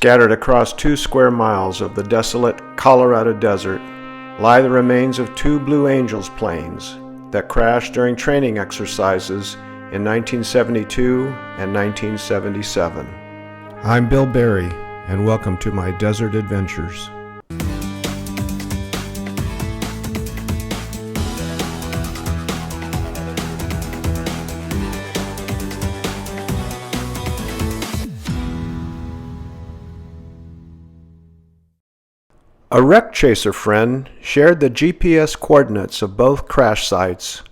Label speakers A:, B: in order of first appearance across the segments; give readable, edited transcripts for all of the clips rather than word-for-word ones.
A: Scattered across 2 square miles of the desolate Colorado desert lie the remains of 2 Blue Angels planes that crashed during training exercises in 1972 and 1977. I'm Bill Berry, and welcome to my desert adventures. A wreck chaser friend shared the GPS coordinates of both crash sites,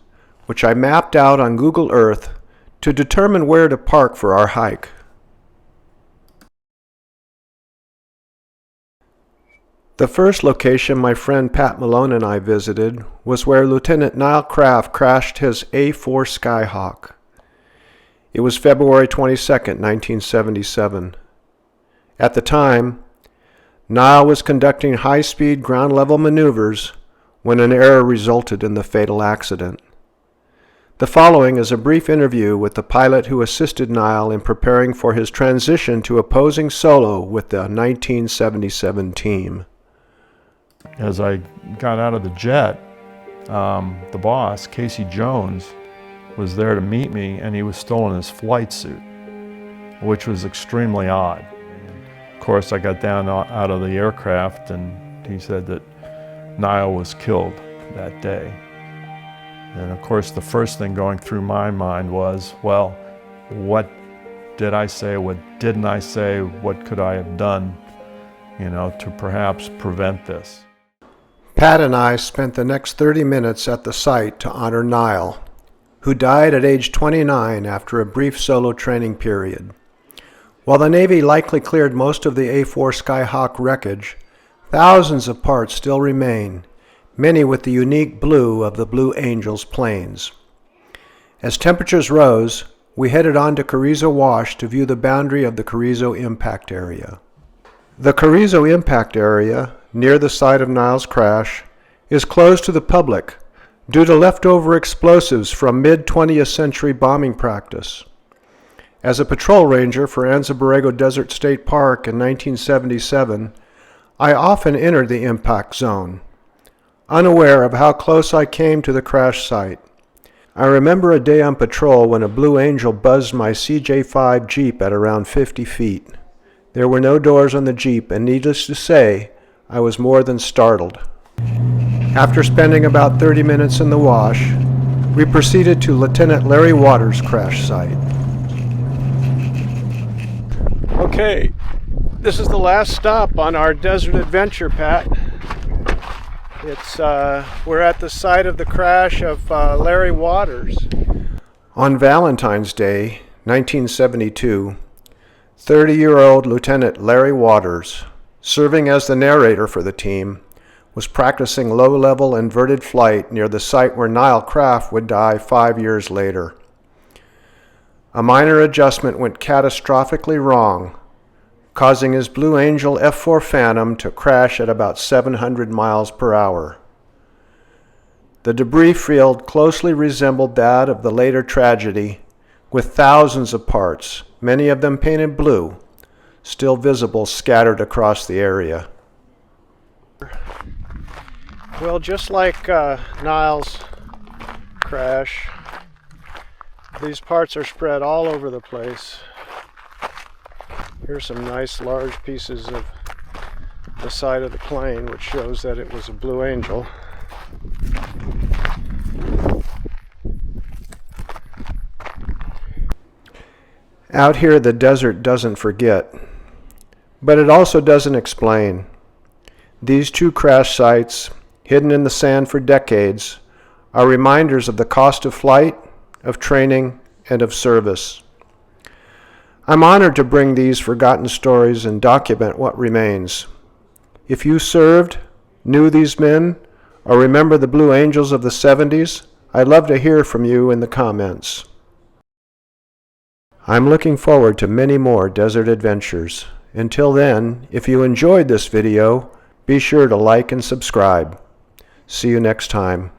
A: which I mapped out on Google Earth to determine where to park for our hike. The first location my friend Pat Malone and I visited was where Lieutenant Nile Craft crashed his A4 Skyhawk. It was February 22, 1977. At the time, Nile was conducting high-speed ground-level maneuvers when an error resulted in the fatal accident. The following is a brief interview with the pilot who assisted Nile in preparing for his transition to opposing solo with the 1977 team.
B: As I got out of the jet, the boss, Casey Jones, was there to meet me, and he was still in his flight suit, which was extremely odd. Of course, I got down out of the aircraft, and he said that Nile was killed that day. And of course, the first thing going through my mind was, well, what did I say? What didn't I say? What could I have done, to perhaps prevent this?
A: Pat and I spent the next 30 minutes at the site to honor Nile, who died at age 29 after a brief solo training period. While the Navy likely cleared most of the A4 Skyhawk wreckage, thousands of parts still remain, many with the unique blue of the Blue Angels planes. As temperatures rose, we headed on to Carrizo Wash to view the boundary of the Carrizo Impact area. The Carrizo Impact area, near the site of Nile's crash, is closed to the public due to leftover explosives from mid-20th century bombing practice. As a patrol ranger for Anza Borrego Desert State Park in 1977, I often entered the impact zone, unaware of how close I came to the crash site. I remember a day on patrol when a Blue Angel buzzed my CJ5 Jeep at around 50 feet. There were no doors on the Jeep, and needless to say, I was more than startled. After spending about 30 minutes in the wash, we proceeded to Lieutenant Larry Waters' crash site. Okay, this is the last stop on our desert adventure, Pat. We're at the site of the crash of Larry Waters. On Valentine's Day, 1972, 30-year-old Lieutenant Larry Waters, serving as the narrator for the team, was practicing low-level inverted flight near the site where Nile Craft would die 5 years later. A minor adjustment went catastrophically wrong, causing his Blue Angel F4 Phantom to crash at about 700 miles per hour. The debris field closely resembled that of the later tragedy, with thousands of parts, many of them painted blue, still visible scattered across the area. Well, just like Nile's crash, these parts are spread all over the place. Here's some nice large pieces of the side of the plane, which shows that it was a Blue Angel. Out here, the desert doesn't forget, but it also doesn't explain. These 2 crash sites, hidden in the sand for decades, are reminders of the cost of flight, of training, and of service. I'm honored to bring these forgotten stories and document what remains. If you served, knew these men, or remember the Blue Angels of the 70s, I'd love to hear from you in the comments. I'm looking forward to many more desert adventures. Until then, if you enjoyed this video, be sure to like and subscribe. See you next time.